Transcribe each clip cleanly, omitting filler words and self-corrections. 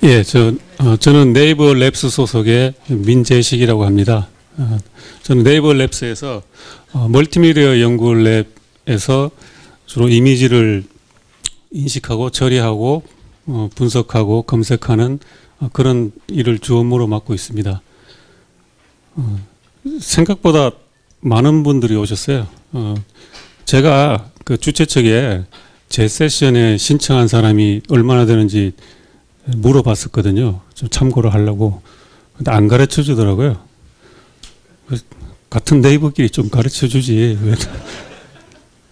예, 저는 네이버 랩스 소속의 민재식이라고 합니다. 저는 네이버 랩스에서 멀티미디어 연구 랩에서 주로 이미지를 인식하고 처리하고 분석하고 검색하는 그런 일을 주 업무로 맡고 있습니다. 생각보다 많은 분들이 오셨어요. 제가 그 주최 측에 제 세션에 신청한 사람이 얼마나 되는지 물어봤었거든요. 좀 참고를 하려고. 근데 안 가르쳐 주더라고요. 같은 네이버끼리 좀 가르쳐 주지.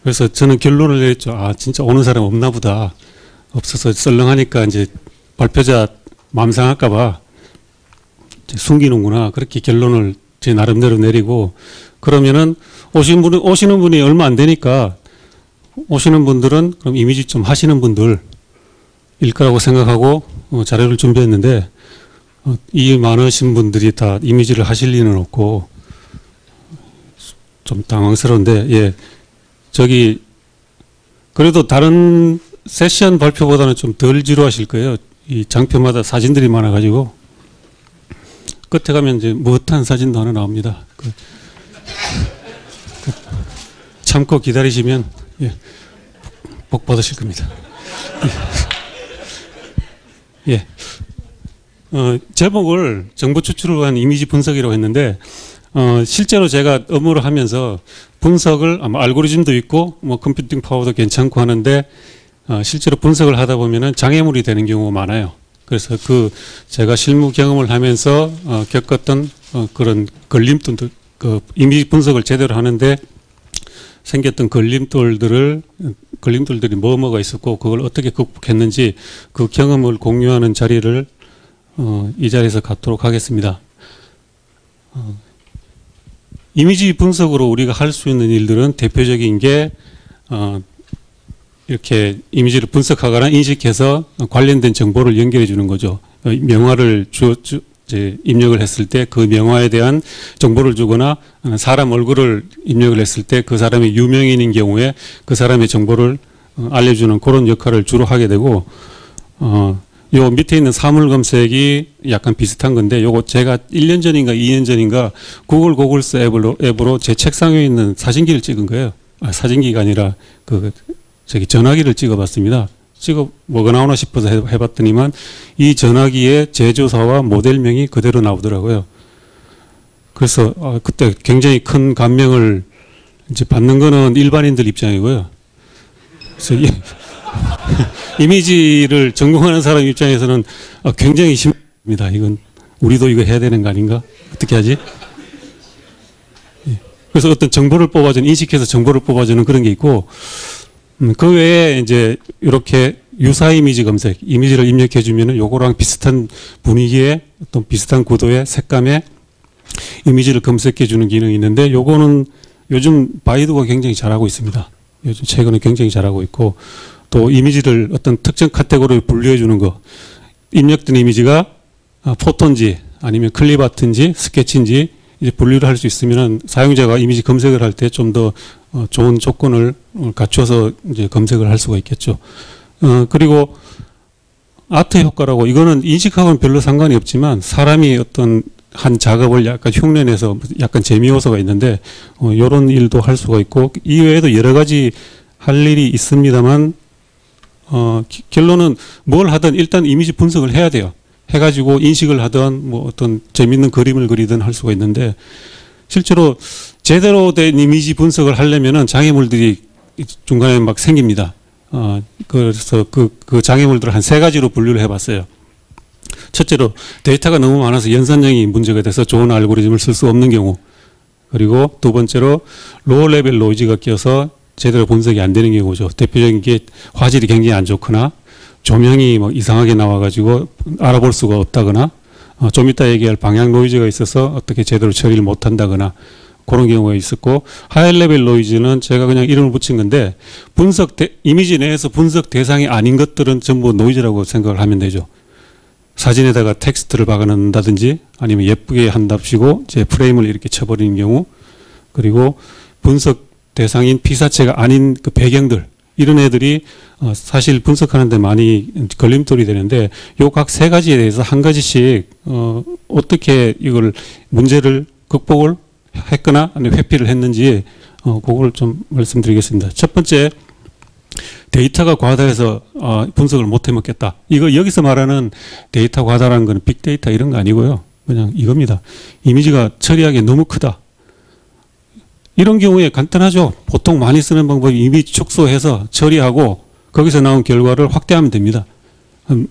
그래서 저는 결론을 내렸죠. 아, 진짜 오는 사람 없나 보다. 없어서 썰렁하니까 이제 발표자 마음 상할까봐 숨기는구나. 그렇게 결론을 제 나름대로 내리고, 그러면은 오시는 분이 얼마 안 되니까 오시는 분들은 그럼 이미지 좀 하시는 분들 일 거라고 생각하고 자료를 준비했는데, 이 많으신 분들이 다 이미지를 하실 리는 없고 좀 당황스러운데, 예, 그래도 다른 세션 발표보다는 좀 덜 지루하실 거예요. 이 장표마다 사진들이 많아가지고 끝에 가면 이제 못한 사진도 하나 나옵니다. 참고 기다리시면, 예, 복 받으실 겁니다. 예. 제목을 정보 추출을 한 이미지 분석이라고 했는데, 실제로 제가 업무를 하면서 분석을 아마 알고리즘도 있고 뭐 컴퓨팅 파워도 괜찮고 하는데, 실제로 분석을 하다 보면은 장애물이 되는 경우가 많아요. 그래서 제가 실무 경험을 하면서 겪었던 그런 걸림돌들, 이미지 분석을 제대로 하는데 생겼던 걸림돌들이 뭐가 있었고 그걸 어떻게 극복했는지 그 경험을 공유하는 자리를 이 자리에서 갖도록 하겠습니다. 이미지 분석으로 우리가 할 수 있는 일들은 대표적인 게 이렇게 이미지를 분석하거나 인식해서 관련된 정보를 연결해 주는 거죠. 명화를 이제 입력을 했을 때 그 명화에 대한 정보를 주거나 사람 얼굴을 입력을 했을 때 그 사람이 유명인인 경우에 그 사람의 정보를 알려주는 그런 역할을 주로 하게 되고, 요 밑에 있는 사물 검색이 약간 비슷한 건데, 요거 제가 1년 전인가 2년 전인가 구글 고글스 앱으로 제 책상 위에 있는 사진기를 찍은 거예요. 사진기가 아니라 전화기를 찍어봤습니다. 뭐가 나오나 싶어서 해봤더니만 이 전화기의 제조사와 모델명이 그대로 나오더라고요. 그래서 그때 굉장히 큰 감명을 이제 받는 거는 일반인들 입장이고요. 그래서 이미지를 전공하는 사람 입장에서는 굉장히 힘듭니다. 이건 우리도 이거 해야 되는 거 아닌가? 어떻게 하지? 그래서 어떤 정보를 뽑아주는, 인식해서 정보를 뽑아주는 그런 게 있고, 그 외에 이제 이렇게 유사 이미지 검색, 이미지를 입력해 주면은 요거랑 비슷한 분위기의 어떤 비슷한 구도의 색감의 이미지를 검색해 주는 기능이 있는데, 요거는 요즘 바이두가 굉장히 잘하고 있습니다. 요즘 최근에 굉장히 잘하고 있고, 또 이미지를 어떤 특정 카테고리에 분류해 주는 거, 입력된 이미지가 포토인지 아니면 클립 아트인지 스케치인지 이제 분류를 할 수 있으면은 사용자가 이미지 검색을 할 때 좀 더 좋은 조건을 갖춰서 이제 검색을 할 수가 있겠죠. 그리고 아트 효과라고, 이거는 인식하고는 별로 상관이 없지만 사람이 어떤 한 작업을 약간 흉내내서 약간 재미 요소가 있는데, 이런 일도 할 수가 있고, 이외에도 여러 가지 할 일이 있습니다만, 결론은 뭘 하든 일단 이미지 분석을 해야 돼요. 해가지고 인식을 하든 뭐 어떤 재밌는 그림을 그리든 할 수가 있는데, 실제로 제대로 된 이미지 분석을 하려면은 장애물들이 중간에 막 생깁니다. 그래서 그 장애물들을 한 3가지로 분류를 해봤어요. 첫째로 데이터가 너무 많아서 연산량이 문제가 돼서 좋은 알고리즘을 쓸 수 없는 경우, 그리고 두 번째로 로우 레벨 노이즈가 껴서 제대로 분석이 안 되는 경우죠. 대표적인 게 화질이 굉장히 안 좋거나 조명이 막 이상하게 나와가지고 알아볼 수가 없다거나, 좀 이따 얘기할 방향 노이즈가 있어서 어떻게 제대로 처리를 못한다거나 그런 경우가 있었고, 하이 레벨 노이즈는 제가 그냥 이름을 붙인 건데, 이미지 내에서 분석 대상이 아닌 것들은 전부 노이즈라고 생각을 하면 되죠. 사진에다가 텍스트를 박아놓는다든지 아니면 예쁘게 한답시고 제 프레임을 이렇게 쳐버리는 경우, 그리고 분석 대상인 피사체가 아닌 그 배경들, 이런 애들이 사실 분석하는데 많이 걸림돌이 되는데 요 각 세 가지에 대해서 한 가지씩 어떻게 이걸 문제를 극복을 했거나 아니면 회피를 했는지 그걸 좀 말씀드리겠습니다. 첫 번째, 데이터가 과다해서 분석을 못 해먹겠다. 이거 여기서 말하는 데이터 과다라는 건 빅데이터 이런 거 아니고요. 그냥 이겁니다. 이미지가 처리하기 너무 크다. 이런 경우에 간단하죠. 보통 많이 쓰는 방법이 이미지 축소해서 처리하고 거기서 나온 결과를 확대하면 됩니다.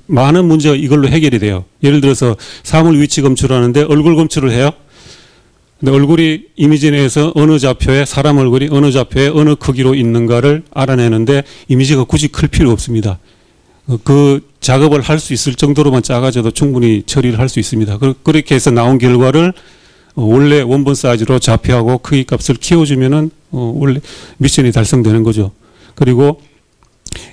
많은 문제가 이걸로 해결이 돼요. 예를 들어서 사물 위치 검출하는데 얼굴 검출을 해요. 근데 얼굴이 이미지 내에서 어느 좌표에 사람 얼굴이 어느 좌표에 어느 크기로 있는가를 알아내는데 이미지가 굳이 클 필요 없습니다. 그 작업을 할 수 있을 정도로만 작아져도 충분히 처리를 할 수 있습니다. 그렇게 해서 나온 결과를 원래 원본 사이즈로 좌표하고 크기 값을 키워주면은 원래 미션이 달성되는 거죠. 그리고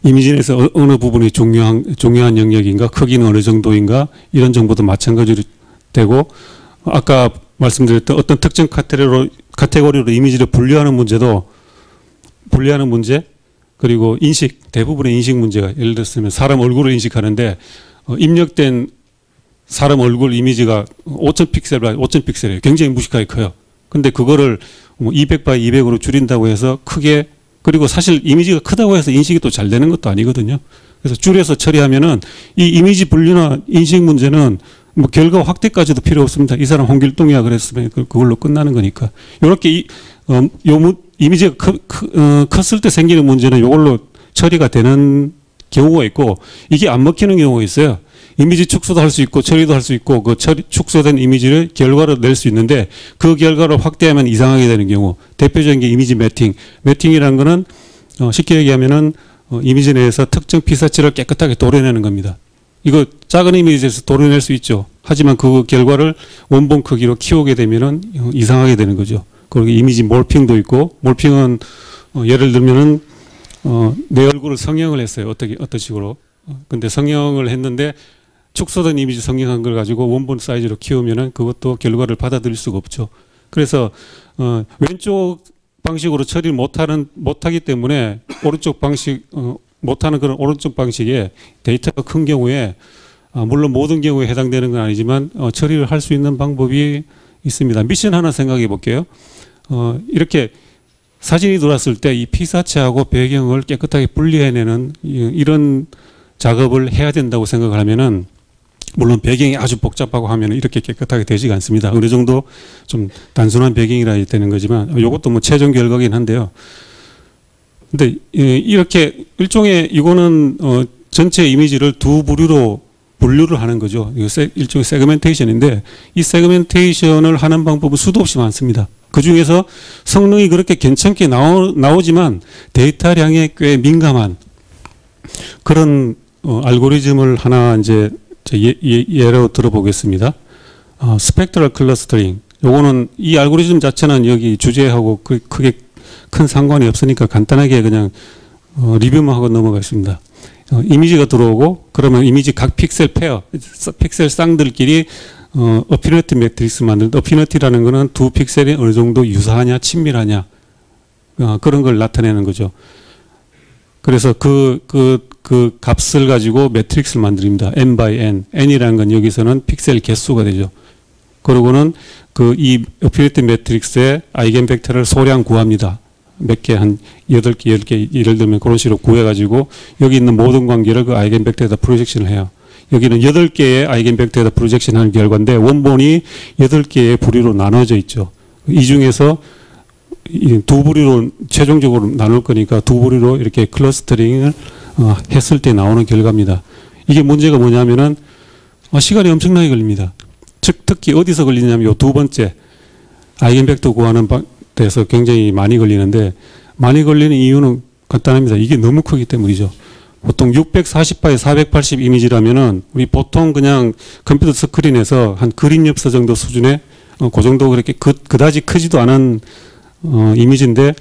이미지 내에서 어느 부분이 중요한 영역인가, 크기는 어느 정도인가 이런 정보도 마찬가지로 되고 아까 말씀드렸던 어떤 특정 카테고리로 이미지를 분류하는 문제 그리고 인식, 대부분의 인식 문제가 예를 들었으면 사람 얼굴을 인식하는데 입력된 사람 얼굴 이미지가 5,000픽셀이에요. 굉장히 무식하게 커요. 근데 그거를 200x200으로 줄인다고 해서 크게 그리고 사실 이미지가 크다고 해서 인식이 또 잘 되는 것도 아니거든요. 그래서 줄여서 처리하면은 이 이미지 분류나 인식 문제는 뭐 결과 확대까지도 필요 없습니다. 이 사람 홍길동이야 그랬으면 그걸로 끝나는 거니까. 이렇게 이미지가 컸을 때 생기는 문제는 이걸로 처리가 되는 경우가 있고 이게 안 먹히는 경우가 있어요. 이미지 축소도 할 수 있고 처리도 할 수 있고 그 축소된 이미지를 결과로 낼 수 있는데 그 결과를 확대하면 이상하게 되는 경우 대표적인 게 이미지 매팅이라는 거는 쉽게 얘기하면은 이미지 내에서 특정 피사체를 깨끗하게 도려내는 겁니다. 이거 작은 이미지에서 도려낼 수 있죠. 하지만 그 결과를 원본 크기로 키우게 되면은 이상하게 되는 거죠. 그리고 이미지 몰핑도 있고 몰핑은 예를 들면은 내 얼굴을 성형을 했어요. 어떤 식으로. 근데 성형을 했는데 축소된 이미지 성형한 걸 가지고 원본 사이즈로 키우면은 그것도 결과를 받아들일 수가 없죠. 그래서 왼쪽 방식으로 처리를 못하기 때문에 오른쪽 방식 못하는 그런 오른쪽 방식에 데이터가 큰 경우에 물론 모든 경우에 해당되는 건 아니지만 처리를 할 수 있는 방법이 있습니다. 미션 하나 생각해 볼게요. 이렇게 사진이 들어왔을 때 이 피사체하고 배경을 깨끗하게 분리해내는 이런 작업을 해야 된다고 생각을 하면은 물론 배경이 아주 복잡하고 하면 이렇게 깨끗하게 되지가 않습니다. 어느 정도 좀 단순한 배경이라 되는 거지만 이것도 뭐 최종 결과긴 한데요. 근데 이렇게 일종의 이거는 전체 이미지를 두 부류로 분류를 하는 거죠. 이거 일종의 세그멘테이션인데 이 세그멘테이션을 하는 방법은 수도 없이 많습니다. 그 중에서 성능이 그렇게 괜찮게 나오지만 데이터량에 꽤 민감한 그런 알고리즘을 하나 이제 예로 들어보겠습니다. 스펙트럴 클러스터링. 요거는 이 알고리즘 자체는 여기 주제하고 크게 큰 상관이 없으니까 간단하게 그냥 리뷰만 하고 넘어가겠습니다. 이미지가 들어오고 그러면 이미지 각 픽셀 픽셀 쌍들끼리 어피니티 매트릭스 만드는데 어피니티라는 거는 두 픽셀이 어느 정도 유사하냐 친밀하냐 그런 걸 나타내는 거죠. 그래서 그 값을 가지고 매트릭스를 만듭니다. n by n. n이라는 건 여기서는 픽셀 개수가 되죠. 그러고는 이 어피니티 매트릭스의 아이겐 벡터를 소량 구합니다. 몇 개, 한 8개, 10개, 예를 들면 그런 식으로 구해가지고 여기 있는 모든 관계를 그 아이겐 벡터에다 프로젝션을 해요. 여기는 8개의 아이겐 벡터에다 프로젝션 하는 결과인데 원본이 8개의 부류로 나눠져 있죠. 이 중에서 두 부류로 최종적으로 나눌 거니까 두 부류로 이렇게 클러스터링을 했을 때 나오는 결과입니다. 이게 문제가 뭐냐면은 시간이 엄청나게 걸립니다. 특히 어디서 걸리냐면 요 두 번째 아이겐 벡터 구하는 데서 굉장히 많이 걸리는데 많이 걸리는 이유는 간단합니다. 이게 너무 크기 때문이죠. 보통 640바에 480 이미지라면은 우리 보통 그냥 컴퓨터 스크린에서 한 그림 엽서 정도 수준의 그 정도 그렇게 그다지 크지도 않은 이미지인데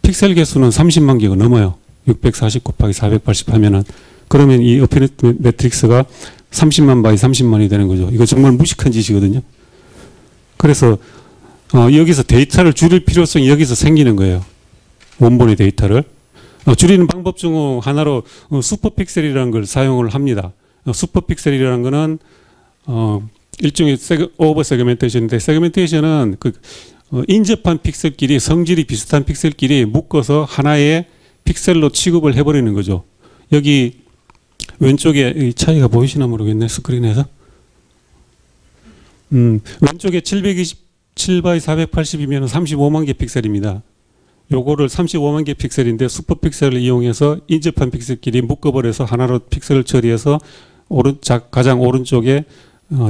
픽셀 개수는 30만 개가 넘어요. 640 곱하기 480 하면은 그러면 이 어피니티 매트릭스가 30만 바이 30만이 되는 거죠. 이거 정말 무식한 짓이거든요. 그래서 여기서 데이터를 줄일 필요성이 여기서 생기는 거예요. 원본의 데이터를. 줄이는 방법 중 하나로 슈퍼픽셀이라는 걸 사용을 합니다. 슈퍼픽셀이라는 거는 일종의 오버 세그멘테이션인데, 세그멘테이션은 인접한 픽셀끼리 성질이 비슷한 픽셀끼리 묶어서 하나의 픽셀로 취급을 해버리는 거죠. 여기 왼쪽에 이 차이가 보이시나 모르겠네, 스크린에서. 왼쪽에 727 x 480이면 35만 개 픽셀입니다. 요거를 35만 개 픽셀인데 슈퍼 픽셀을 이용해서 인접한 픽셀끼리 묶어버려서 하나로 pik셀을 처리해서 가장 오른쪽에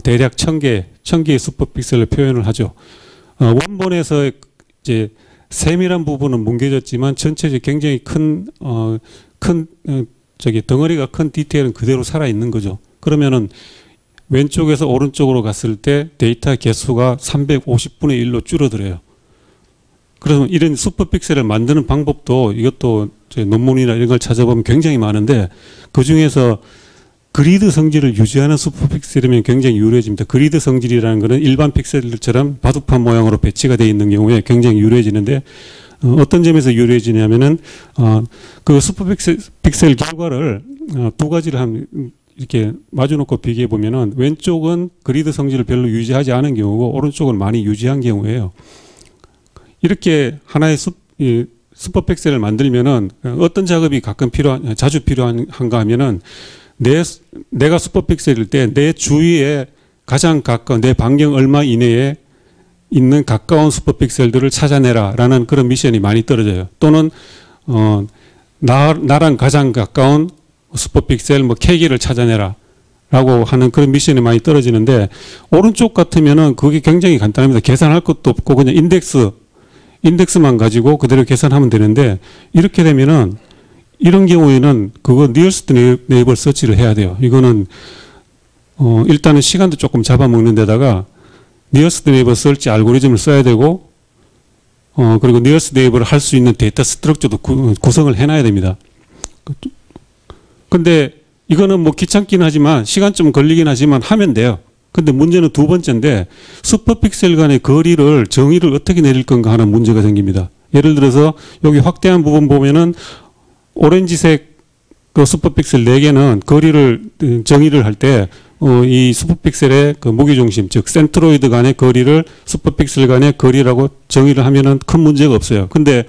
대략 1000개의 슈퍼 픽셀을 표현을 하죠. 원본에서 이제 세밀한 부분은 뭉개졌지만 전체적으로 굉장히 큰 덩어리가 큰 디테일은 그대로 살아 있는 거죠. 그러면은 왼쪽에서 오른쪽으로 갔을 때 데이터 개수가 350분의 1로 줄어들어요. 그래서 이런 슈퍼픽셀을 만드는 방법도, 이것도 논문이나 이런 걸 찾아보면 굉장히 많은데, 그 중에서 그리드 성질을 유지하는 슈퍼픽셀이면 굉장히 유리해집니다. 그리드 성질이라는 것은 일반 픽셀들처럼 바둑판 모양으로 배치가 되어 있는 경우에 굉장히 유리해지는데, 어떤 점에서 유리해지냐면은 그 슈퍼픽셀 결과를 두 가지를 이렇게 마주놓고 비교해 보면은, 왼쪽은 그리드 성질을 별로 유지하지 않은 경우고 오른쪽은 많이 유지한 경우예요. 이렇게 하나의 슈퍼픽셀을 만들면은 어떤 작업이 자주 필요한가 하면은, 내가 슈퍼픽셀일 때 내 주위에 가장 가까운, 내 반경 얼마 이내에 있는 가까운 슈퍼픽셀들을 찾아내라 라는 그런 미션이 많이 떨어져요. 또는 나랑 가장 가까운 슈퍼픽셀 K개를 찾아내라 라고 하는 그런 미션이 많이 떨어지는데, 오른쪽 같으면은 그게 굉장히 간단합니다. 계산할 것도 없고 그냥 인덱스만 가지고 그대로 계산하면 되는데, 이렇게 되면은 이런 경우에는 그거 니어스트 네이버 서치를 해야 돼요. 이거는 일단은 시간도 조금 잡아먹는 데다가 니어스트 네이버 서치 알고리즘을 써야 되고, 그리고 니어스트 네이버를 할 수 있는 데이터 스트럭처도 구성을 해놔야 됩니다. 근데 이거는 뭐 귀찮긴 하지만 시간 좀 걸리긴 하지만 하면 돼요. 근데 문제는 두 번째인데, 슈퍼픽셀 간의 거리를 정의를 어떻게 내릴 건가 하는 문제가 생깁니다. 예를 들어서 여기 확대한 부분 보면은 오렌지색 그 슈퍼픽셀 4개는 거리를 정의를 할 때 이 슈퍼픽셀의 그 무게중심, 즉 센트로이드 간의 거리를 슈퍼픽셀 간의 거리라고 정의를 하면은 큰 문제가 없어요. 근데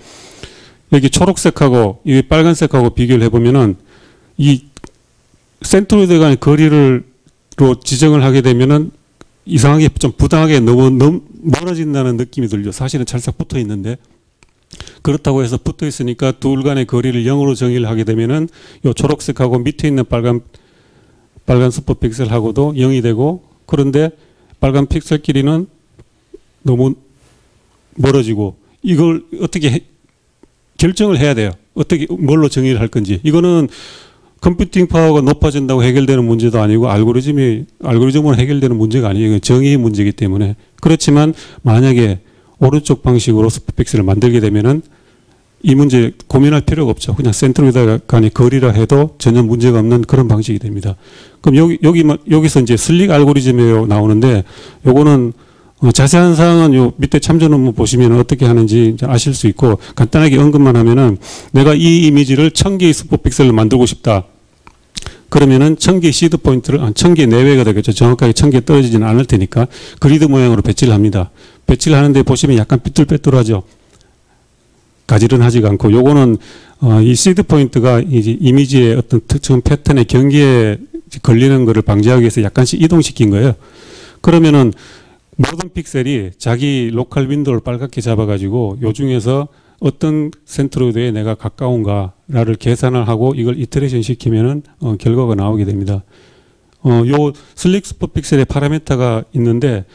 여기 초록색하고 이 빨간색하고 비교를 해보면은 이 센트로이드 간의 거리를 지정을 하게 되면은 이상하게 좀 부당하게 너무 멀어진다는 느낌이 들죠. 사실은 찰싹 붙어 있는데, 그렇다고 해서 붙어 있으니까 둘 간의 거리를 0으로 정의를 하게 되면은 요 초록색하고 밑에 있는 빨간 슈퍼픽셀하고도 0이 되고, 그런데 빨간 픽셀끼리는 너무 멀어지고, 이걸 어떻게 결정을 해야 돼요. 어떻게 뭘로 정의를 할 건지. 이거는 컴퓨팅 파워가 높아진다고 해결되는 문제도 아니고 알고리즘으로 해결되는 문제가 아니에요. 정의의 문제이기 때문에. 그렇지만 만약에 오른쪽 방식으로 슈퍼픽셀을 만들게 되면은 이 문제 고민할 필요가 없죠. 그냥 센트로이드 간의 거리라 해도 전혀 문제가 없는 그런 방식이 됩니다. 그럼 여기서 이제 슬릭 알고리즘이 나오는데, 요거는 자세한 사항은 요 밑에 참조 논문 보시면 어떻게 하는지 이제 아실 수 있고, 간단하게 언급만 하면은, 내가 이 이미지를 1000개의 슈퍼픽셀로 만들고 싶다. 그러면은 1000개의 시드 포인트를 1000개 내외가 되겠죠. 정확하게 1000개 떨어지지는 않을 테니까 그리드 모양으로 배치를 합니다. 배치를 하는데 보시면 약간 삐뚤빼뚤하죠. 가지런하지가 않고, 요거는 이 시드 포인트가 이제 이미지의 어떤 특정 패턴의 경계에 걸리는 것을 방지하기 위해서 약간씩 이동시킨 거예요. 그러면은 모든 픽셀이 자기 로컬 윈도우를 빨갛게 잡아가지고 요 중에서 어떤 센트로이드에 내가 가까운가를 계산을 하고 이걸 이터레이션 시키면은 결과가 나오게 됩니다. 요 슬릭 슈퍼픽셀의 파라미터가 있는데,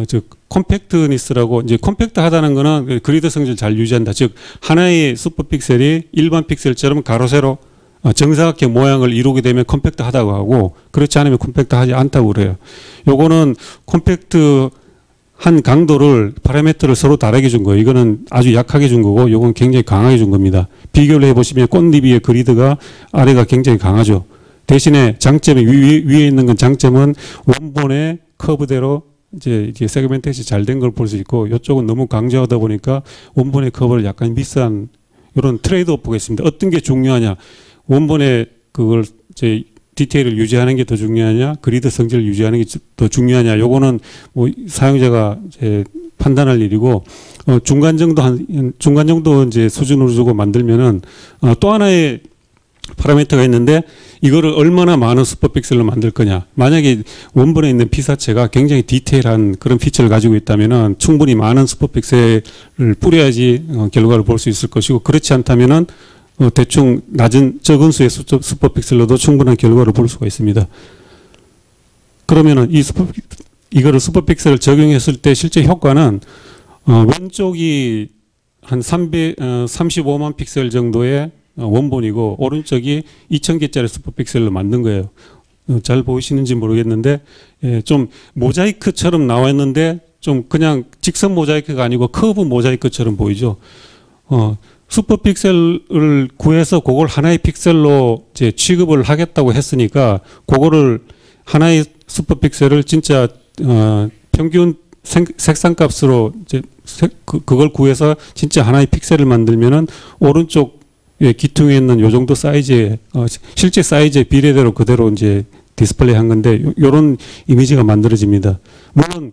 즉 컴팩트니스라고, 이제 컴팩트하다는 거는 그리드 성질 잘 유지한다. 즉 하나의 슈퍼픽셀이 일반 픽셀처럼 가로 세로 정사각형 모양을 이루게 되면 컴팩트하다고 하고, 그렇지 않으면 컴팩트하지 않다고 그래요. 요거는 컴팩트 한 강도를 파라미터를 서로 다르게 준 거예요. 이거는 아주 약하게 준 거고, 요건 굉장히 강하게 준 겁니다. 비교를 해보시면 꽃잎의 그리드가 아래가 굉장히 강하죠. 대신에 장점이 위에 있는 건, 장점은 원본의 커브대로 이제 세그멘테이션이 잘 된 걸 볼 수 있고, 이쪽은 너무 강조하다 보니까 원본의 커브를 약간 미스한 이런 트레이드 오프가 있습니다. 어떤 게 중요하냐? 원본의 그걸 이제 디테일을 유지하는 게 더 중요하냐? 그리드 성질을 유지하는 게 더 중요하냐? 요거는 뭐 사용자가 이제 판단할 일이고, 중간 정도 이제 수준으로 주고 만들면은, 또 하나의 파라미터가 있는데, 이거를 얼마나 많은 슈퍼픽셀로 만들 거냐. 만약에 원본에 있는 피사체가 굉장히 디테일한 그런 피처를 가지고 있다면은 충분히 많은 슈퍼픽셀을 뿌려야지 결과를 볼 수 있을 것이고, 그렇지 않다면은 대충 적은 수의 슈퍼픽셀로도 충분한 결과를 볼 수가 있습니다. 그러면은 이거를 슈퍼픽셀을 적용했을 때 실제 효과는 왼쪽이 한 35만 픽셀 정도의 원본이고 오른쪽이 2000개짜리 슈퍼픽셀로 만든 거예요. 잘 보이시는지 모르겠는데 좀 모자이크처럼 나왔는데 좀 그냥 직선 모자이크가 아니고 커브 모자이크처럼 보이죠. 슈퍼픽셀을 구해서 그걸 하나의 픽셀로 이제 취급을 하겠다고 했으니까 그거를 하나의 슈퍼픽셀을 진짜 평균 색상값으로 이제 그걸 구해서 진짜 하나의 픽셀을 만들면은 오른쪽 기퉁에 있는 요 정도 사이즈의 실제 사이즈의 비례대로 그대로 이제 디스플레이 한 건데 요런 이미지가 만들어집니다. 물론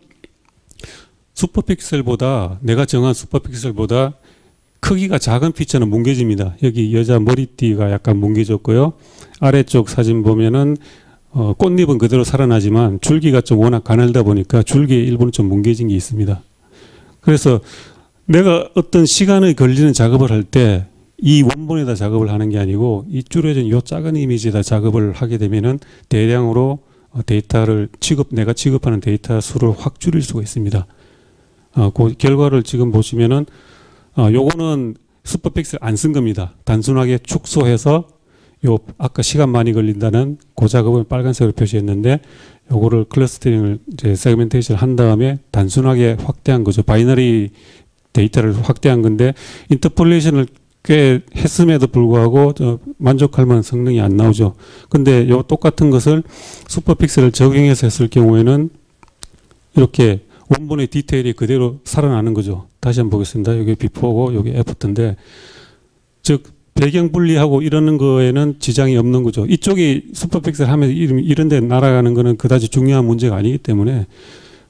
슈퍼픽셀보다 내가 정한 슈퍼픽셀보다 크기가 작은 피처는 뭉개집니다. 여기 여자 머리띠가 약간 뭉개졌고요. 아래쪽 사진 보면은 꽃잎은 그대로 살아나지만 줄기가 좀 워낙 가늘다 보니까 줄기의 일부는 좀 뭉개진 게 있습니다. 그래서 내가 어떤 시간이 걸리는 작업을 할 때 이 원본에다 작업을 하는 게 아니고 이 줄여진 이 작은 이미지에다 작업을 하게 되면은 대량으로 데이터를 내가 취급하는 데이터 수를 확 줄일 수가 있습니다. 그 결과를 지금 보시면은 요거는 슈퍼픽셀 안 쓴 겁니다. 단순하게 축소해서 요 아까 시간 많이 걸린다는 그 작업을 빨간색으로 표시했는데 요거를 클러스터링을 이제 세그멘테이션을 한 다음에 단순하게 확대한 거죠. 바이너리 데이터를 확대한 건데 인터폴레이션을 꽤 했음에도 불구하고 만족할 만한 성능이 안 나오죠. 근데 요 똑같은 것을 슈퍼픽셀을 적용해서 했을 경우에는 이렇게 원본의 디테일이 그대로 살아나는 거죠. 다시 한번 보겠습니다. 여기 비포고 여기 애프터인데 즉 배경 분리하고 이러는 거에는 지장이 없는 거죠. 이쪽이 슈퍼픽셀 하면 이런 데 날아가는 거는 그다지 중요한 문제가 아니기 때문에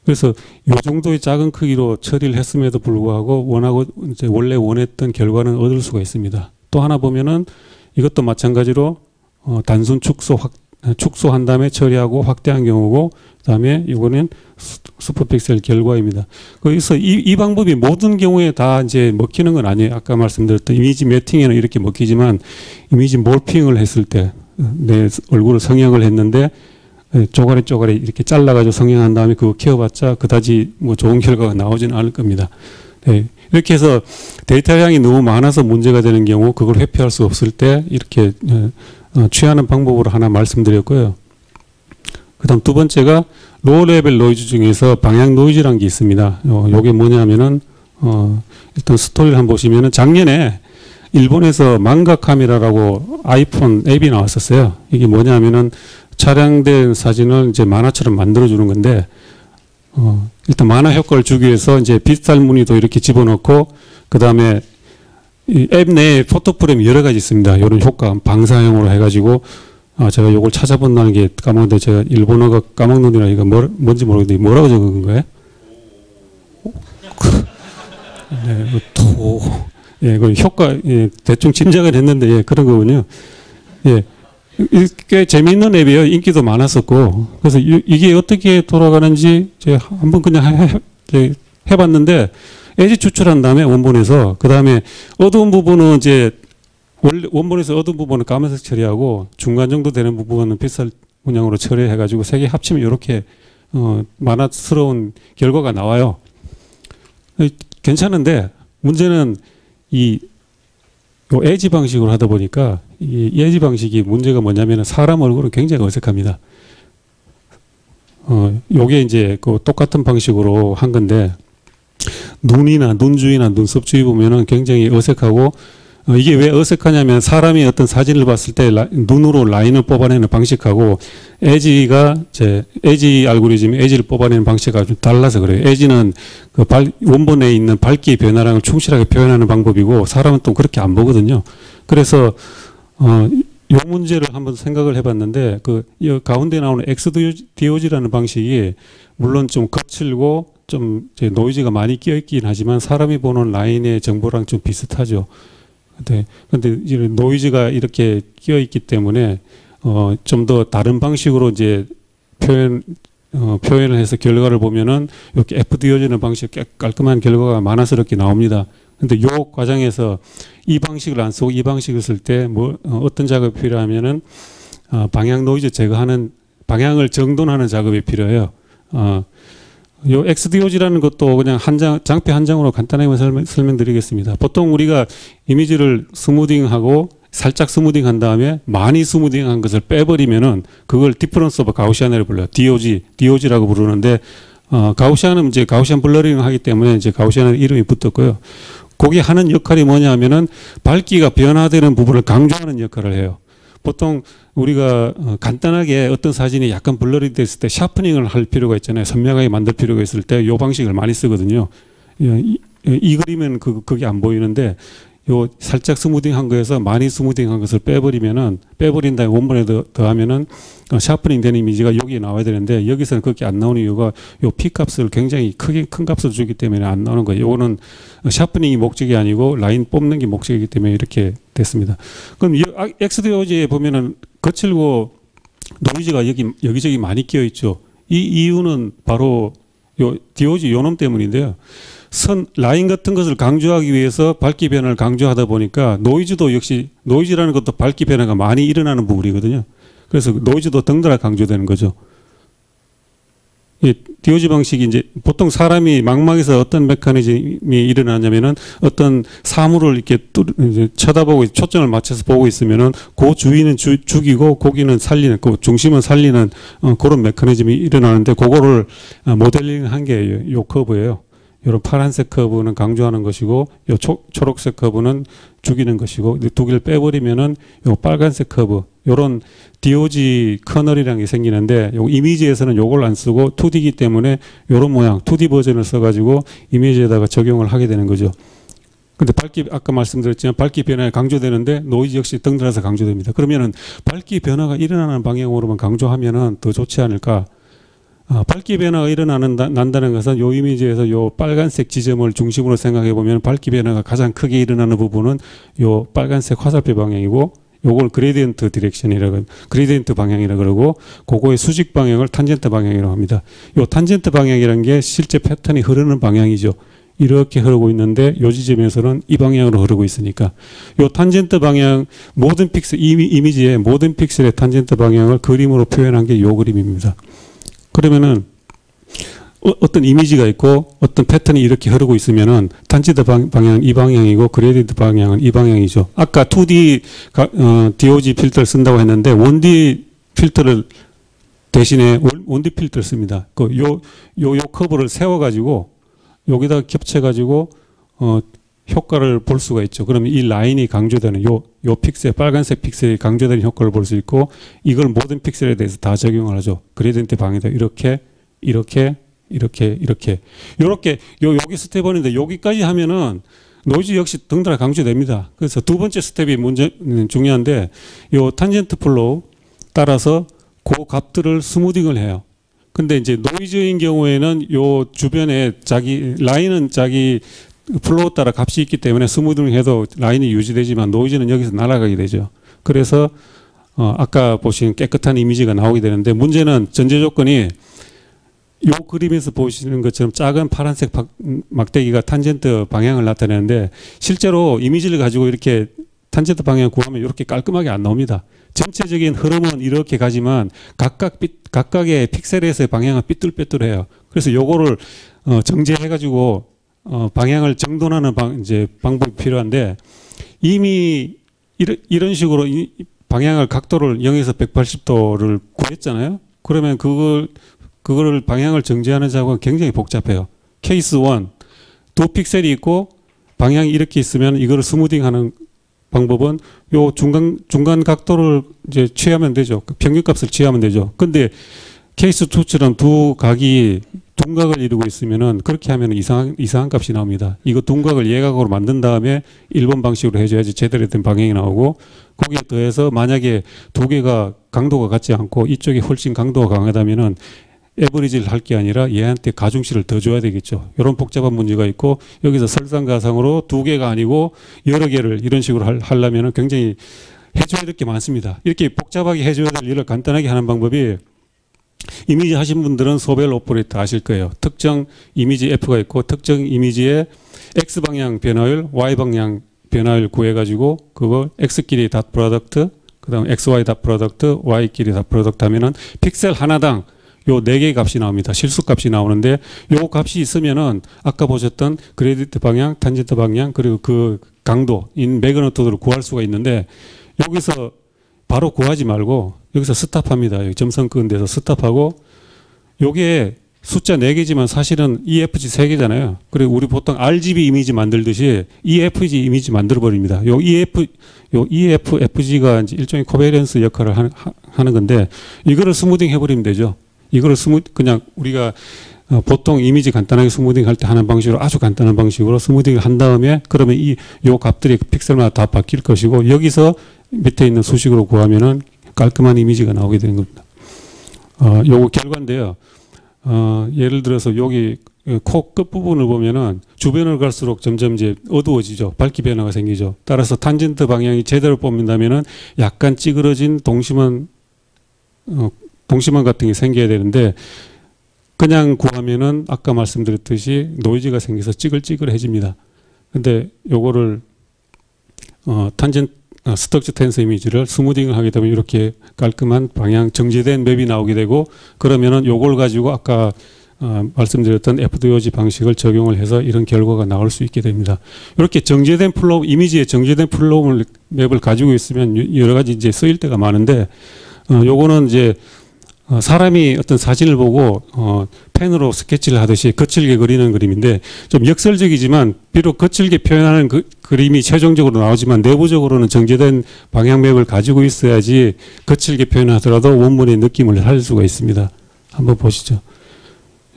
그래서 이 정도의 작은 크기로 처리를 했음에도 불구하고 이제 원래 원했던 결과는 얻을 수가 있습니다. 또 하나 보면은 이것도 마찬가지로 단순 축소한 다음에 처리하고 확대한 경우고 그다음에 이거는 슈퍼픽셀 결과입니다. 그래서 이 방법이 모든 경우에 다 이제 먹히는 건 아니에요. 아까 말씀드렸던 이미지 매팅에는 이렇게 먹히지만 이미지 몰핑을 했을 때 내 얼굴을 성형을 했는데 쪼가리 이렇게 잘라가지고 성형한 다음에 그거 키워봤자 그다지 뭐 좋은 결과가 나오지는 않을 겁니다. 네. 이렇게 해서 데이터량이 너무 많아서 문제가 되는 경우 그걸 회피할 수 없을 때 이렇게 취하는 방법으로 하나 말씀드렸고요. 그 다음 두 번째가 로우 레벨 노이즈 중에서 방향 노이즈라는 게 있습니다. 요게 뭐냐면은 일단 스토리를 한번 보시면은 작년에 일본에서 망가 카메라라고 아이폰 앱이 나왔었어요. 이게 뭐냐면은 촬영된 사진을 이제 만화처럼 만들어주는 건데, 일단 만화 효과를 주기 위해서 이제 빗살 무늬도 이렇게 집어넣고, 그 다음에 이 앱 내에 포토프레임이 여러 가지 있습니다. 이런 효과, 방사형으로 해가지고, 제가 요걸 찾아본다는 게 까먹었는데, 제가 일본어가 까먹는이라 이거 뭔지 모르겠는데, 뭐라고 적은 거예요? 네, 예, 그 효과, 예, 대충 짐작을 했는데, 예, 그런 거군요. 예. 꽤 재미있는 앱이에요. 인기도 많았었고. 그래서 이게 어떻게 돌아가는지 제가 한번 그냥 해봤는데, 엣지 추출한 다음에 원본에서, 그 다음에 어두운 부분은 이제, 원래 원본에서 어두운 부분은 까만색 처리하고, 중간 정도 되는 부분은 빗살 문양으로 처리해가지고, 세 개 합치면 이렇게, 만화스러운 결과가 나와요. 괜찮은데, 문제는 요 엣지 방식으로 하다 보니까 이 엣지 방식이 문제가 뭐냐면 사람 얼굴은 굉장히 어색합니다. 요게 이제 그 똑같은 방식으로 한 건데 눈이나 눈 주위나 눈썹 주위 보면은 굉장히 어색하고 이게 왜 어색하냐면 사람이 어떤 사진을 봤을 때 눈으로 라인을 뽑아내는 방식하고 에지 알고리즘이 에지를 뽑아내는 방식이 좀 달라서 그래요. 에지는 그 원본에 있는 밝기 변화량을 충실하게 표현하는 방법이고 사람은 또 그렇게 안 보거든요. 그래서 이 문제를 한번 생각을 해봤는데 이 가운데 나오는 XDOG라는 방식이 물론 좀 거칠고 좀 노이즈가 많이 끼어있긴 하지만 사람이 보는 라인의 정보랑 좀 비슷하죠. 근데 이제 노이즈가 이렇게 끼어있기 때문에 좀 더 다른 방식으로 이제 표현을 해서 결과를 보면은 이렇게 FDOG라는 방식 깔끔한 결과가 만화스럽게 나옵니다. 근데 요 과정에서 이 방식을 안 쓰고 이 방식을 쓸 때 어떤 작업이 필요하면은 방향 노이즈 제거하는 방향을 정돈하는 작업이 필요해요. 요 XDOG라는 것도 그냥 장표 한 장으로 간단하게 설명드리겠습니다. 보통 우리가 이미지를 스무딩하고 살짝 스무딩한 다음에 많이 스무딩한 것을 빼버리면은 그걸 디퍼런스 오브 가우시안을 불러요. DOG라고 부르는데 가우시안은 이제 가우시안 블러링을 하기 때문에 이제 가우시안은 이름이 붙었고요. 거기 하는 역할이 뭐냐 하면은 밝기가 변화되는 부분을 강조하는 역할을 해요. 보통 우리가 간단하게 어떤 사진이 약간 블러리 됐을 때 샤프닝을 할 필요가 있잖아요. 선명하게 만들 필요가 있을 때 이 방식을 많이 쓰거든요. 이 그림은 그게 안 보이는데 요 살짝 스무딩한 거에서 많이 스무딩한 것을 빼버린 다음에 원본에 더하면은 샤프닝 된 이미지가 여기에 나와야 되는데 여기서는 그렇게 안 나오는 이유가 요 P 값을 굉장히 큰 값을 주기 때문에 안 나오는 거예요. 요거는 샤프닝이 목적이 아니고 라인 뽑는 게 목적이기 때문에 이렇게 됐습니다. 그럼 XDOG에 보면은 거칠고 노이즈가 여기저기 많이 끼어 있죠. 이 이유는 바로 요 DOG 요놈 때문인데요. 라인 같은 것을 강조하기 위해서 밝기 변화를 강조하다 보니까 노이즈도 역시 노이즈라는 것도 밝기 변화가 많이 일어나는 부분이거든요. 그래서 노이즈도 덩달아 강조되는 거죠. 이 DOG 방식이 이제 보통 사람이 망막에서 어떤 메커니즘이 일어나냐면은 어떤 사물을 이렇게 이제 쳐다보고 초점을 맞춰서 보고 있으면은 그 주위는 죽이고 고기는 살리는 그 중심은 살리는 그런 메커니즘이 일어나는데 그거를 모델링한 게 요 커브예요. 이런 파란색 커브는 강조하는 것이고 요 초록색 커브는 죽이는 것이고 두 개를 빼버리면은 요 빨간색 커브 요런 DOG 커널이라는 게 생기는데 요 이미지에서는 요걸 안 쓰고 2D이기 때문에 요런 모양 2D 버전을 써가지고 이미지에다가 적용을 하게 되는 거죠. 근데 아까 말씀드렸지만 밝기 변화가 강조되는데 노이즈 역시 덩달아서 강조됩니다. 그러면은 밝기 변화가 일어나는 방향으로만 강조하면은 더 좋지 않을까? 밝기 변화가 난다는 것은 요 이미지에서 요 빨간색 지점을 중심으로 생각해 보면 밝기 변화가 가장 크게 일어나는 부분은 요 빨간색 화살표 방향이고 요걸 그레디언트 방향이라 그러고 그거의 수직 방향을 탄젠트 방향이라고 합니다. 요 탄젠트 방향이라는 게 실제 패턴이 흐르는 방향이죠. 이렇게 흐르고 있는데 요 지점에서는 이 방향으로 흐르고 있으니까 요 탄젠트 방향 모든 픽셀 이미지의 모든 픽셀의 탄젠트 방향을 그림으로 표현한 게 요 그림입니다. 그러면은 어떤 이미지가 있고 어떤 패턴이 이렇게 흐르고 있으면은 탄젠트 방향은 이 방향이고 그레디언트 방향은 이 방향이죠. 아까 2D DOG 필터를 쓴다고 했는데 1D 필터를 대신에 1D 필터를 씁니다. 요 커브를 세워가지고 여기다 겹쳐가지고 효과를 볼 수가 있죠. 그러면 이 라인이 강조되는 요 픽셀, 빨간색 픽셀이 강조되는 효과를 볼 수 있고 이걸 모든 픽셀에 대해서 다 적용을 하죠. 그레디언트 방향도 이렇게 여기 스텝1인데 여기까지 하면은 노이즈 역시 덩달아 강조됩니다. 그래서 두 번째 스텝이 중요한데 요 탄젠트 플로우 따라서 그 값들을 스무딩을 해요. 근데 이제 노이즈인 경우에는 요 주변에 라인은 플로우 따라 값이 있기 때문에 스무딩 해도 라인이 유지되지만 노이즈는 여기서 날아가게 되죠. 그래서 아까 보신 깨끗한 이미지가 나오게 되는데 문제는 전제 조건이 요 그림에서 보시는 것처럼 작은 파란색 막대기가 탄젠트 방향을 나타내는데 실제로 이미지를 가지고 이렇게 탄젠트 방향 구하면 이렇게 깔끔하게 안 나옵니다. 전체적인 흐름은 이렇게 가지만 각각의 픽셀에서의 방향은 삐뚤빼뚤해요. 그래서 요거를 정제해가지고 방향을 정돈하는 방법이 필요한데 이미 이런 식으로 방향을 각도를 0에서 180도를 구했잖아요. 그러면 그거를 방향을 정제하는 작업은 굉장히 복잡해요. 케이스 1, 두 픽셀이 있고 방향이 이렇게 있으면 이거를 스무딩하는 방법은 요 중간 각도를 이제 취하면 되죠. 그 평균값을 취하면 되죠. 근데 케이스 2처럼 두 각이 둔각을 이루고 있으면은 그렇게 하면 이상한 값이 나옵니다. 이거 둔각을 예각으로 만든 다음에 1번 방식으로 해줘야지 제대로 된 방향이 나오고, 거기에 더해서 만약에 두 개가 강도가 같지 않고 이쪽이 훨씬 강도가 강하다면은 에버리지를 할 게 아니라 얘한테 가중치를 더 줘야 되겠죠. 이런 복잡한 문제가 있고, 여기서 설상가상으로 두 개가 아니고 여러 개를 이런 식으로 하려면은 굉장히 해줘야 될 게 많습니다. 이렇게 복잡하게 해줘야 될 일을 간단하게 하는 방법이, 이미지 하신 분들은 소벨 오퍼레이터 아실 거예요. 특정 이미지 F가 있고 특정 이미지의 X방향 변화율, Y방향 변화율 구해가지고 그걸 X끼리 닷 프로덕트, 그 다음 XY 닷 프로덕트, Y끼리 닷 프로덕트 하면은 픽셀 하나당 요 4개의 값이 나옵니다. 실수 값이 나오는데, 요 값이 있으면은 아까 보셨던 그레디트 방향, 탄젠트 방향, 그리고 그 강도인 매그너트도를 구할 수가 있는데, 여기서 바로 구하지 말고 여기서 스탑합니다. 여기 점선 끄는 데서 스탑하고, 요게 숫자 4개지만 사실은 EFG 3개잖아요. 그리고 우리 보통 RGB 이미지 만들듯이 EFG 이미지 만들어 버립니다. 요 EFG가 이제 일종의 코베리언스 역할을 하는 건데, 이거를 스무딩 해버리면 되죠. 이거를 그냥 우리가 보통 이미지 간단하게 스무딩 할 때 하는 방식으로, 아주 간단한 방식으로 스무딩을 한 다음에, 그러면 요 값들이 픽셀마다 다 바뀔 것이고, 여기서 밑에 있는 수식으로 구하면은 깔끔한 이미지가 나오게 되는 겁니다. 요거 결과인데요. 예를 들어서 여기 코 끝부분을 보면은 주변을 갈수록 점점 이제 어두워지죠. 밝기 변화가 생기죠. 따라서 탄젠트 방향이 제대로 뽑는다면은 약간 찌그러진 동심원 같은 게 생겨야 되는데, 그냥 구하면은 아까 말씀드렸듯이 노이즈가 생겨서 찌글찌글해집니다. 근데 요거를 스톡즈 텐서 이미지를 스무딩을 하게 되면 이렇게 깔끔한 방향 정제된 맵이 나오게 되고, 그러면은 요걸 가지고 아까 말씀드렸던 FDOG 방식을 적용을 해서 이런 결과가 나올 수 있게 됩니다. 이렇게 정제된 플로우, 이미지에 정제된 플로우 맵을 가지고 있으면 여러 가지 이제 쓰일 때가 많은데, 요거는 이제 사람이 어떤 사진을 보고 펜으로 스케치를 하듯이 거칠게 그리는 그림인데, 좀 역설적이지만 비록 거칠게 표현하는 그림이 최종적으로 나오지만 내부적으로는 정제된 방향 맵을 가지고 있어야지 거칠게 표현하더라도 원본의 느낌을 할 수가 있습니다. 한번 보시죠.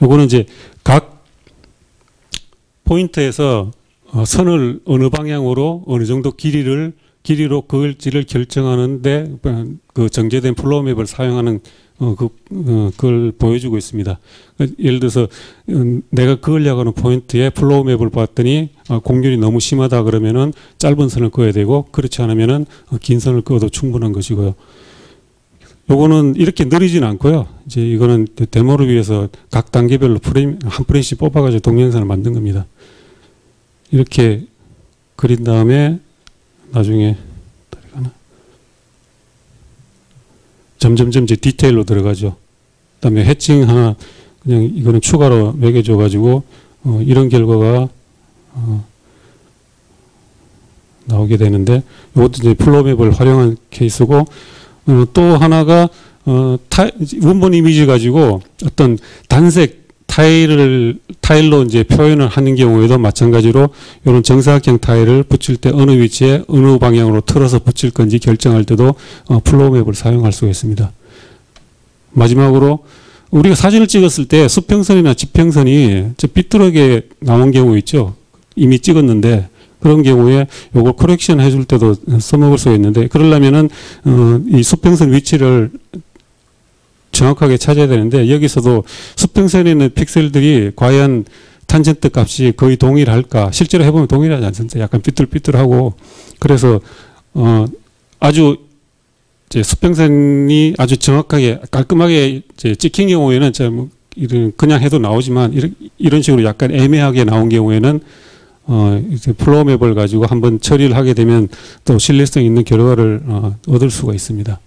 요거는 이제 각 포인트에서 선을 어느 방향으로 어느 정도 길이로 그을지를 결정하는데 그 정제된 플로우 맵을 사용하는 그걸 보여주고 있습니다. 예를 들어서 내가 그으려고 하는 포인트에 플로우 맵을 봤더니 곡률이 너무 심하다 그러면은 짧은 선을 그어야 되고, 그렇지 않으면은 긴 선을 그어도 충분한 것이고요. 요거는 이렇게 느리진 않고요. 이제 이거는 데모를 위해서 각 단계별로 한 프레임씩 뽑아가지고 동영상을 만든 겁니다. 이렇게 그린 다음에 나중에 점점점 이제 디테일로 들어가죠. 그다음에 해칭 하나 그냥 이거는 추가로 매겨줘 가지고 이런 결과가 나오게 되는데, 이것도 이제 플로우맵을 활용한 케이스고, 또 하나가 원본 이미지 가지고 어떤 단색 타일로 이제 표현을 하는 경우에도 마찬가지로 이런 정사각형 타일을 붙일 때 어느 위치에 어느 방향으로 틀어서 붙일 건지 결정할 때도 플로우 맵을 사용할 수가 있습니다. 마지막으로 우리가 사진을 찍었을 때 수평선이나 지평선이 삐뚤하게 나온 경우 있죠. 이미 찍었는데 그런 경우에 요걸 코렉션 해줄 때도 써먹을 수가 있는데, 그러려면은 이 수평선 위치를 정확하게 찾아야 되는데, 여기서도 수평선에 있는 픽셀들이 과연 탄젠트 값이 거의 동일할까? 실제로 해보면 동일하지 않습니다. 약간 삐뚤삐뚤하고, 그래서 아주 이제 수평선이 아주 정확하게 깔끔하게 이제 찍힌 경우에는 그냥 해도 나오지만, 이런 식으로 약간 애매하게 나온 경우에는 이제 플로우 맵을 가지고 한번 처리를 하게 되면 또 신뢰성 있는 결과를 얻을 수가 있습니다.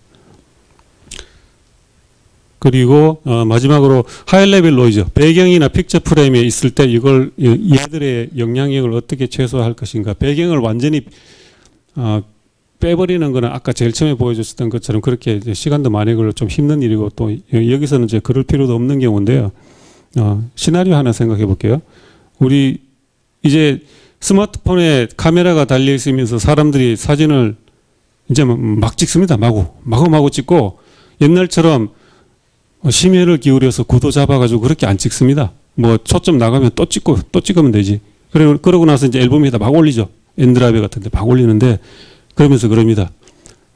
그리고 마지막으로 하이 레벨 노이즈, 배경이나 픽처 프레임에 있을 때 얘들의 영향력을 어떻게 최소화할 것인가. 배경을 완전히 빼버리는 거는 아까 제일 처음에 보여줬던 것처럼 그렇게 시간도 많이 걸려 좀 힘든 일이고, 또 여기서는 이제 그럴 필요도 없는 경우인데요. 시나리오 하나 생각해 볼게요. 우리 이제 스마트폰에 카메라가 달려 있으면서 사람들이 사진을 이제 막 찍습니다. 마구 찍고 옛날처럼 심혈을 기울여서 구도 잡아가지고 그렇게 안 찍습니다. 뭐 초점 나가면 또 찍고 또 찍으면 되지. 그러고 나서 이제 앨범에다 막 올리죠. 엔드라이브 같은데 막 올리는데 그러면서 그럽니다.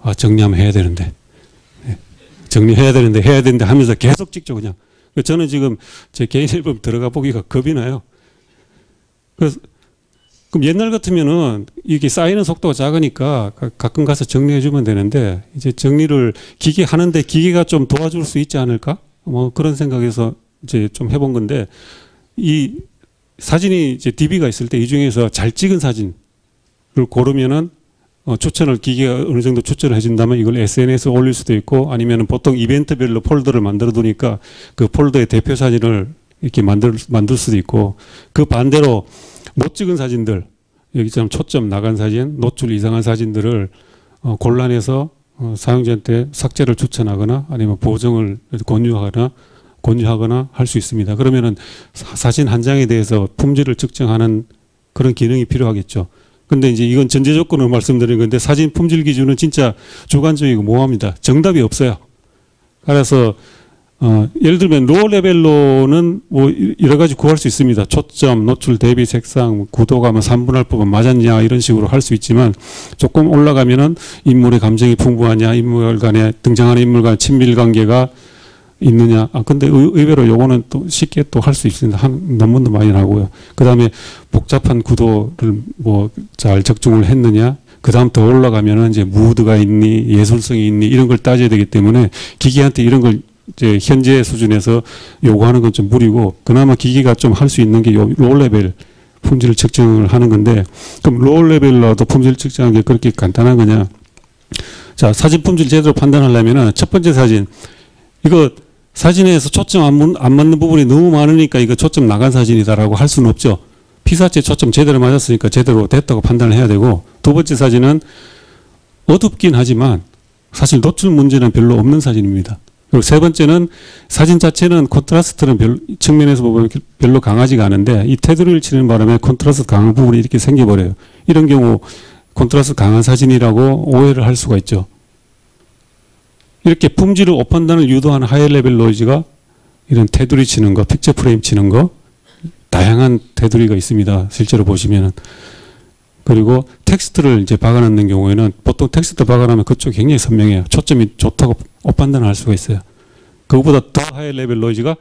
아, 정리하면 해야 되는데. 정리해야 되는데 하면서 계속 찍죠, 그냥. 저는 지금 제 개인 앨범 들어가 보기가 겁이 나요. 그래서 그럼 옛날 같으면은 이게 쌓이는 속도가 작으니까 가끔 가서 정리해 주면 되는데 이제 정리를 기계 하는데 기계가 좀 도와줄 수 있지 않을까? 뭐 그런 생각에서 이제 좀 해본 건데 이 사진이 이제 DB가 있을 때 이 중에서 잘 찍은 사진을 고르면은 추천을 기계가 어느 정도 추천을 해준다면 이걸 SNS에 올릴 수도 있고 아니면은 보통 이벤트별로 폴더를 만들어 두니까 그 폴더의 대표 사진을 이렇게 만들 수도 있고 그 반대로 못 찍은 사진들 여기처럼 초점 나간 사진, 노출 이상한 사진들을 곤란해서 사용자한테 삭제를 추천하거나 아니면 보정을 권유하거나 할 수 있습니다. 그러면은 사진 한 장에 대해서 품질을 측정하는 그런 기능이 필요하겠죠. 근데 이제 이건 전제 조건을 말씀드린 건데 사진 품질 기준은 진짜 주관적이고 모호합니다. 정답이 없어요. 그래서 예를 들면 로어 레벨로는 뭐 여러 가지 구할 수 있습니다. 초점, 노출, 대비, 색상, 구도가 뭐 3분할 부분 맞았냐 이런 식으로 할 수 있지만 조금 올라가면은 인물의 감정이 풍부하냐, 인물 간에 등장하는 인물 간의 친밀 관계가 있느냐. 근데 의외로 요거는 또 쉽게 또 할 수 있습니다. 논문도 많이 나오고요. 그 다음에 복잡한 구도를 뭐 잘 적중을 했느냐. 그 다음 더 올라가면은 이제 무드가 있니, 예술성이 있니 이런 걸 따져야 되기 때문에 기계한테 이런 걸 이제 현재 수준에서 요구하는 건 좀 무리고 그나마 기계가 좀 할 수 있는 게 요 로우 레벨 품질 측정을 하는 건데 그럼 로우 레벨로도 품질 측정하는 게 그렇게 간단한 거냐. 자, 사진 품질 제대로 판단하려면은 첫 번째 사진 이거 사진에서 초점 안 맞는 부분이 너무 많으니까 이거 초점 나간 사진이다라고 할 수는 없죠. 피사체 초점 제대로 맞았으니까 제대로 됐다고 판단을 해야 되고 두 번째 사진은 어둡긴 하지만 사실 노출 문제는 별로 없는 사진입니다. 그리고 세 번째는 사진 자체는 콘트라스트는 측면에서 보면 별로 강하지가 않은데 이 테두리를 치는 바람에 콘트라스트 강한 부분이 이렇게 생겨버려요. 이런 경우 콘트라스트 강한 사진이라고 오해를 할 수가 있죠. 이렇게 품질을 오판단을 유도하는 하이 레벨 노이즈가 이런 테두리 치는 거, 픽처 프레임 치는 거 다양한 테두리가 있습니다. 실제로 보시면은. 그리고 텍스트를 이제 박아놓는 경우에는 보통 텍스트 박아놓으면 그쪽이 굉장히 선명해요. 초점이 좋다고 오판단을 할 수가 있어요. 그거보다 더 하이 레벨 노이즈가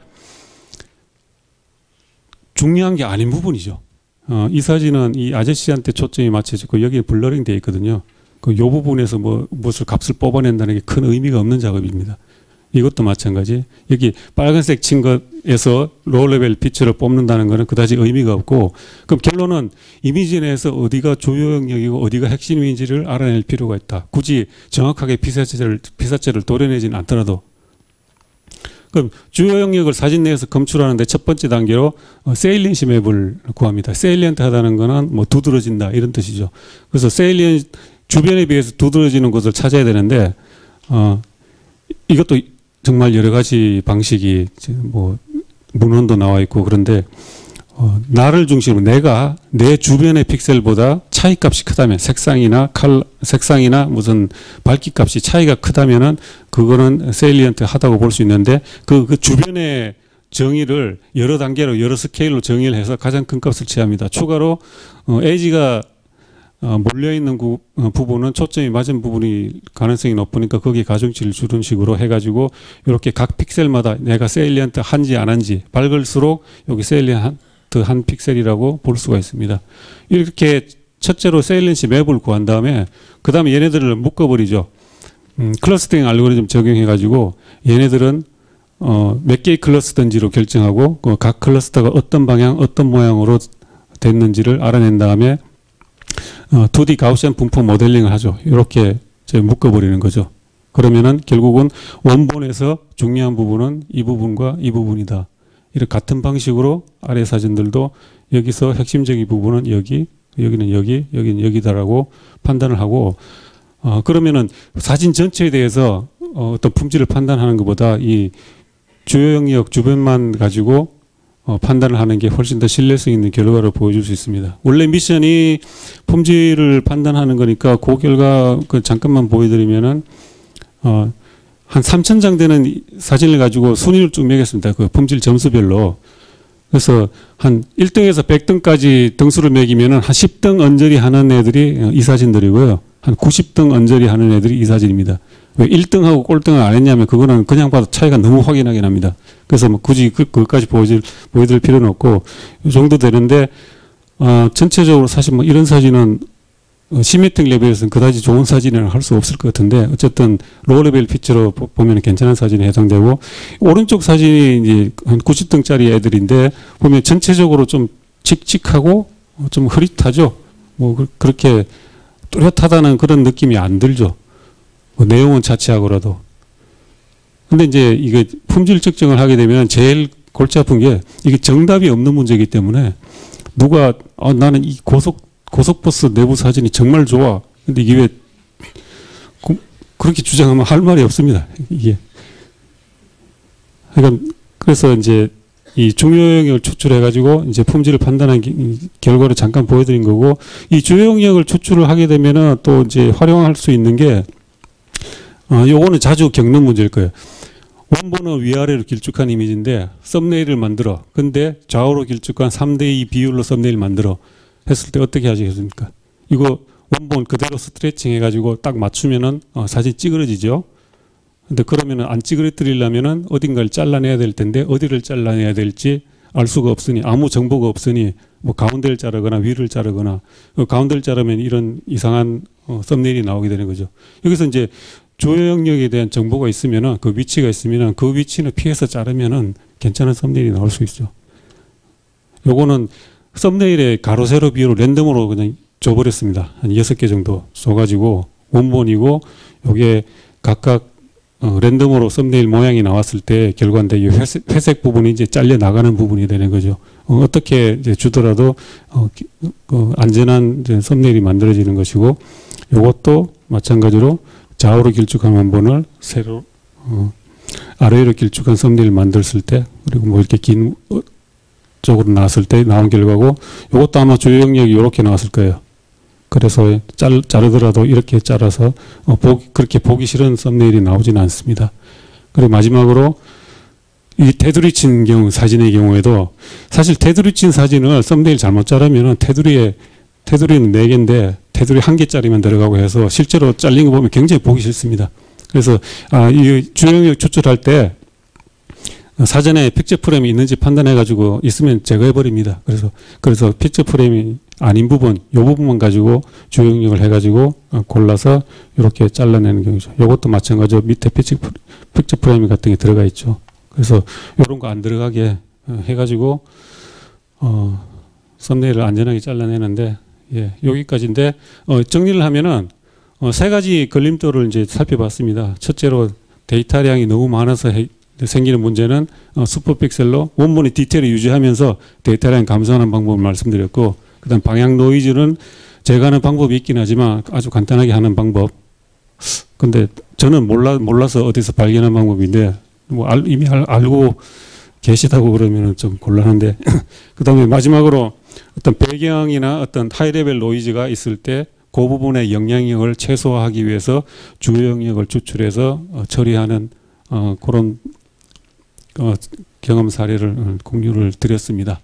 중요한 게 아닌 부분이죠. 이 사진은 이 아저씨한테 초점이 맞춰지고 여기에 블러링 되어 있거든요. 요 부분에서 무엇을 값을 뽑아낸다는 게 큰 의미가 없는 작업입니다. 이것도 마찬가지. 여기 빨간색 친 것에서 로우 레벨 피처를 뽑는다는 것은 그다지 의미가 없고 그럼 결론은 이미지 내에서 어디가 주요 영역이고 어디가 핵심인지를 알아낼 필요가 있다. 굳이 정확하게 피사체를 도려내지는 않더라도 그럼 주요 영역을 사진 내에서 검출하는데 첫 번째 단계로 세일리언시 맵을 구합니다. 세일리언트하다는 것은 뭐 두드러진다 이런 뜻이죠. 그래서 세일리언 주변에 비해서 두드러지는 곳을 찾아야 되는데 이것도 정말 여러 가지 방식이 뭐 문헌도 나와 있고 그런데 나를 중심으로 내가 내 주변의 픽셀보다 차이값이 크다면 색상이나 무슨 밝기값이 차이가 크다면은 그거는 세일리언트 하다고 볼 수 있는데 그 주변의 정의를 여러 단계로 여러 스케일로 정의를 해서 가장 큰 값을 취합니다. 추가로 에이지가 몰려있는 부분은 초점이 맞은 부분이 가능성이 높으니까 거기에 가중치를 주는 식으로 해가지고 이렇게 각 픽셀마다 내가 세일리언트 한지 안 한지 밝을수록 여기 세일리언트 한 픽셀이라고 볼 수가 있습니다. 이렇게 첫째로 세일리언시 맵을 구한 다음에 그 다음에 얘네들을 묶어버리죠. 클러스터링 알고리즘 적용해가지고 얘네들은 몇 개의 클러스터인지로 결정하고 각 클러스터가 어떤 방향 어떤 모양으로 됐는지를 알아낸 다음에 2D 가우시안 분포 모델링을 하죠. 이렇게 묶어버리는 거죠. 그러면은 결국은 원본에서 중요한 부분은 이 부분과 이 부분이다. 이렇게 같은 방식으로 아래 사진들도 여기서 핵심적인 부분은 여기, 여기는 여기, 여기는 여기다라고 판단을 하고 그러면은 사진 전체에 대해서 어떤 품질을 판단하는 것보다 이 주요 영역 주변만 가지고 판단을 하는 게 훨씬 더 신뢰성 있는 결과를 보여줄 수 있습니다. 원래 미션이 품질을 판단하는 거니까 그 결과 그 잠깐만 보여드리면은 한 3,000장 되는 사진을 가지고 순위를 쭉 매겼습니다. 그 품질 점수별로. 그래서 한 1등에서 100등까지 등수를 매기면은 한 10등 언저리 하는 애들이 이 사진들이고요. 한 90등 언저리 하는 애들이 이 사진입니다. 왜 1등하고 꼴등을 안 했냐면 그거는 그냥 봐도 차이가 너무 확연하게 납니다. 그래서 뭐 굳이 그것까지 보여드릴 필요는 없고 이 정도 되는데 전체적으로 사실 뭐 이런 사진은 시메트릭 레벨에서는 그다지 좋은 사진이라고 할 수 없을 것 같은데 어쨌든 로우 레벨 피처로 보면 괜찮은 사진에 해당되고 오른쪽 사진이 이제 한 90등짜리 애들인데 보면 전체적으로 좀 칙칙하고 좀 흐릿하죠. 뭐 그렇게 뚜렷하다는 그런 느낌이 안 들죠. 뭐 내용은 자체하고라도. 근데 이제 이게 품질 측정을 하게 되면 제일 골치 아픈 게 이게 정답이 없는 문제이기 때문에 누가 나는 이 고속버스 내부 사진이 정말 좋아. 근데 이게 왜 그렇게 주장하면 할 말이 없습니다. 이게. 그러니까 그래서 이제 이 주요 영역을 추출해 가지고 이제 품질을 판단한 결과를 잠깐 보여드린 거고 이 주요 영역을 추출을 하게 되면은 또 이제 활용할 수 있는 게 요거는 자주 겪는 문제일 거예요. 원본은 위아래로 길쭉한 이미지인데 썸네일을 만들어. 근데 좌우로 길쭉한 3:2 비율로 썸네일 만들어. 했을 때 어떻게 하시겠습니까? 이거 원본 그대로 스트레칭 해가지고 딱 맞추면은 사진 찌그러지죠. 근데 그러면은 안 찌그러뜨리려면은 어딘가를 잘라내야 될 텐데 어디를 잘라내야 될지 알 수가 없으니 아무 정보가 없으니 뭐 가운데를 자르거나 위를 자르거나 가운데를 자르면 이런 이상한 썸네일이 나오게 되는 거죠. 여기서 이제 주요 영역에 대한 정보가 있으면은 그 위치가 있으면은 그 위치는 피해서 자르면은 괜찮은 썸네일이 나올 수 있죠. 요거는 썸네일에 가로 세로 비율을 랜덤으로 그냥 줘버렸습니다. 한 6개 정도 줘가지고 원본이고 요게 각각 랜덤으로 썸네일 모양이 나왔을 때 결과인데 이 회색 부분이 이제 잘려 나가는 부분이 되는 거죠. 어떻게 이제 주더라도 안전한 이제 썸네일이 만들어지는 것이고 요것도 마찬가지로 좌우로 길쭉한 원본을 세로 아래로 길쭉한 썸네일 만들었을 때 그리고 뭐 이렇게 긴 쪽으로 나왔을 때 나온 결과고 이것도 아마 주요 영역이 이렇게 나왔을 거예요. 그래서 자르더라도 이렇게 잘라서 그렇게 보기 싫은 썸네일이 나오지는 않습니다. 그리고 마지막으로 이 테두리 친 경우 사진의 경우에도 사실 테두리 친 사진을 썸네일 잘못 자르면 테두리는 4개인데 테두리 1개짜리만 들어가고 해서 실제로 잘린 거 보면 굉장히 보기 싫습니다. 그래서 이 주요 영역 추출할 때 사전에 픽처 프레임이 있는지 판단해 가지고 있으면 제거해 버립니다. 그래서 픽처 프레임이 아닌 부분, 요 부분만 가지고 주요 영역을 해 가지고 골라서 이렇게 잘라내는 경우죠. 요것도 마찬가지로 밑에 픽처 프레임 같은 게 들어가 있죠. 그래서 요런 거 안 들어가게 해 가지고 썸네일을 안전하게 잘라내는데 여기까지인데 정리를 하면은 3가지 걸림돌을 이제 살펴봤습니다. 첫째로 데이터량이 너무 많아서 생기는 문제는 슈퍼픽셀로 원본의 디테일을 유지하면서 데이터량 감소하는 방법을 말씀드렸고 그다음 방향 노이즈는 제거하는 방법이 있긴 하지만 아주 간단하게 하는 방법. 근데 저는 몰라서 어디서 발견한 방법인데 뭐 이미 알고 계시다고 그러면 좀 곤란한데 그다음에 마지막으로 어떤 배경이나 어떤 하이레벨 노이즈가 있을 때 그 부분의 영향력을 최소화하기 위해서 주요 영역을 추출해서 처리하는 그런 경험 사례를 공유를 드렸습니다.